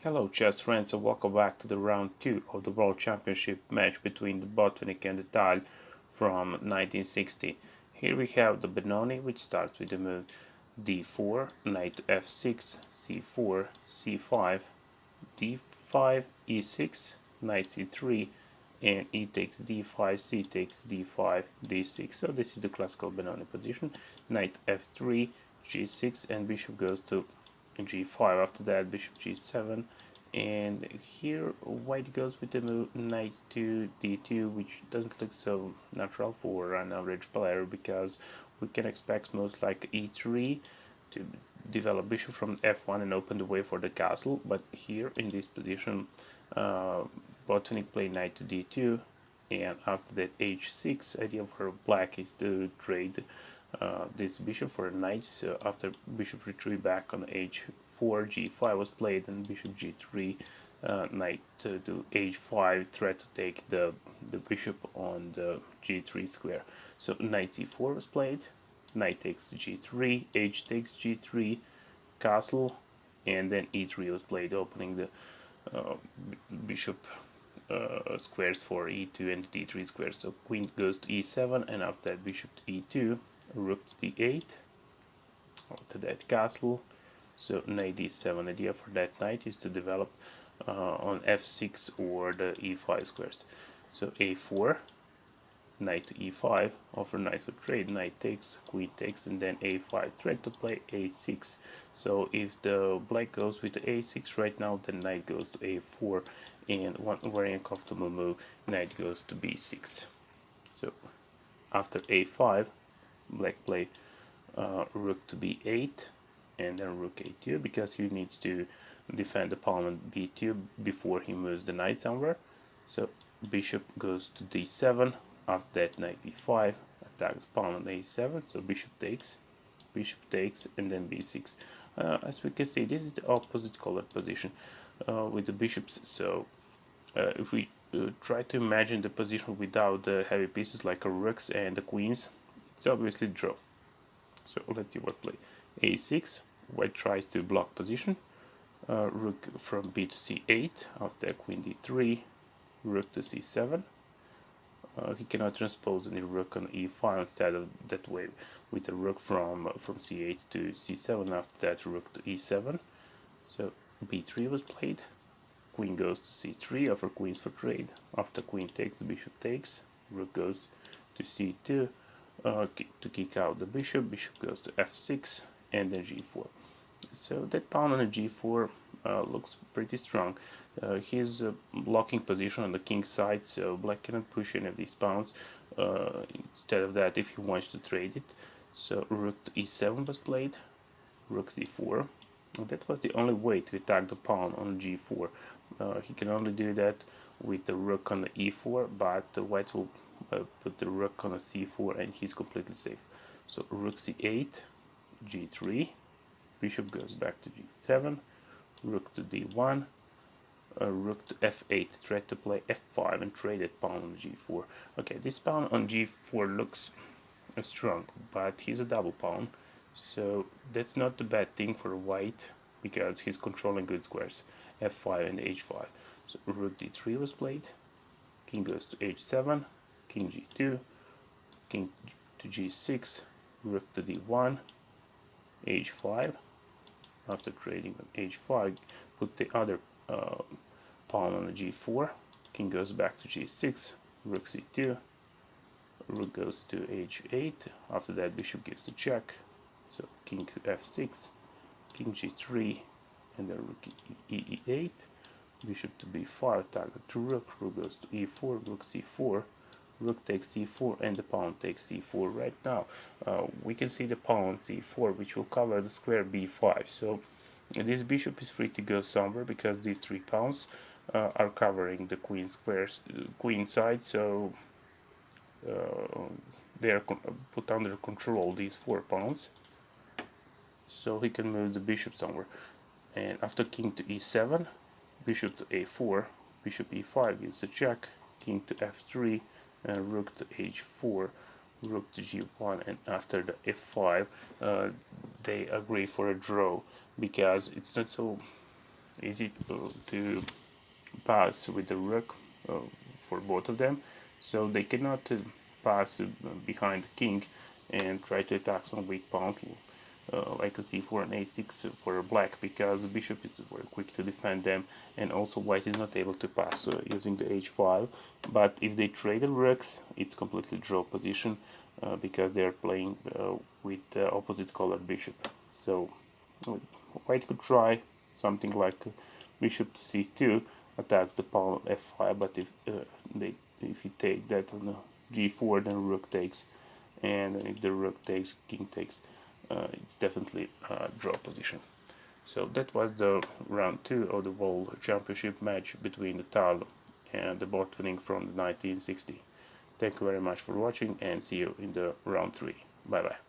Hello chess friends and welcome back to the round 2 of the World Championship match between the Botvinnik and the Tal from 1960. Here we have the Benoni, which starts with the move d4, knight to f6, c4, c5, d5, e6, knight c3, and e takes d5, c takes d5, d6. So this is the classical Benoni position. Knight f3, g6, and bishop goes to g5. After that, bishop g7, and here white goes with the move knight to d2, which doesn't look so natural for an average player because we can expect most like e3 to develop bishop from f1 and open the way for the castle. But here in this position, Botvinnik played knight to d2, and after that h6. Idea for black is to trade this bishop for a knight. So after bishop retreat back on h4, g5 was played, and bishop g3, knight to h5, try to take the bishop on the g3 square. So knight c4 was played, knight takes g3, h takes g3, castle, and then e3 was played, opening the bishop squares for e2 and d3 squares. So queen goes to e7, and after that bishop to e2, rook to d8, after that castle. So knight d7. Idea for that knight is to develop on f6 or the e5 squares. So a4, knight to e5, offer knight for trade, knight takes, queen takes, and then a5, try to play a6. So if the black goes with the a6 right now, then knight goes to a4, and one very uncomfortable move, knight goes to b6. So after a5, black play rook to b8, and then rook a2, because he needs to defend the pawn on b2 before he moves the knight somewhere. So bishop goes to d7, after that knight b5, attacks the pawn on a7, so bishop takes, and then b6. As we can see, this is the opposite colored position with the bishops. So if we try to imagine the position without the heavy pieces like the rooks and the queens, it's obviously draw. So let's see what play. a6, white tries to block position, rook from b to c8, after queen d3, rook to c7. He cannot transpose any rook on e5, instead of that way with the rook from c8 to c7, after that rook to e7. So b3 was played, queen goes to c3, offer queens for trade, after queen takes, the bishop takes, rook goes to c2, to kick out the bishop, bishop goes to f6, and then g4. So that pawn on a g4 looks pretty strong. He's blocking position on the king's side, so black cannot push any of these pawns. Instead of that, if he wants to trade it, so rook to e7 was played, rook c4. And that was the only way to attack the pawn on g4. He can only do that with the rook on the e4, but the white will put the rook on a c4, and he's completely safe. So rook c8, g3, bishop goes back to g7, rook to d1, rook to f8, try to play f5 and trade that pawn on g4. Okay, this pawn on g4 looks strong, but he's a double pawn, so that's not the bad thing for white, because he's controlling good squares, f5 and h5. So rook d3 was played, king goes to h7, king g2, king to g6, rook to d1, h5. After trading on h5, put the other pawn on the g4, king goes back to g6, rook c2, rook goes to h8, after that bishop gives a check, so king to f6, king g3, and then rook e8, bishop to b5, target to rook, rook goes to e4, rook c4, rook takes c4, and the pawn takes c4. Right now we can see the pawn on c4, which will cover the square b5, so this bishop is free to go somewhere, because these 3 pawns are covering the queen squares, queen side, so they are put under control, these 4 pawns, so he can move the bishop somewhere. And after king to e7, bishop to a4, bishop e5 gives a check, king to f3, and rook to h4, rook to g1, and after the f5 they agree for a draw, because it's not so easy to pass with the rook for both of them, so they cannot pass behind the king and try to attack some weak pawn, like a c4 and a6 for black, because the bishop is very quick to defend them, and also white is not able to pass using the h5. But if they trade the rooks, it's completely draw position because they are playing with opposite colored bishop. So white could try something like bishop to c2, attacks the pawn on f5, but if you take that on g4, then rook takes, and if the rook takes, king takes, it's definitely a draw position. So that was the round 2 of the World Championship match between the Tal and the Botvinnik from the 1960. Thank you very much for watching, and see you in the round 3. Bye bye.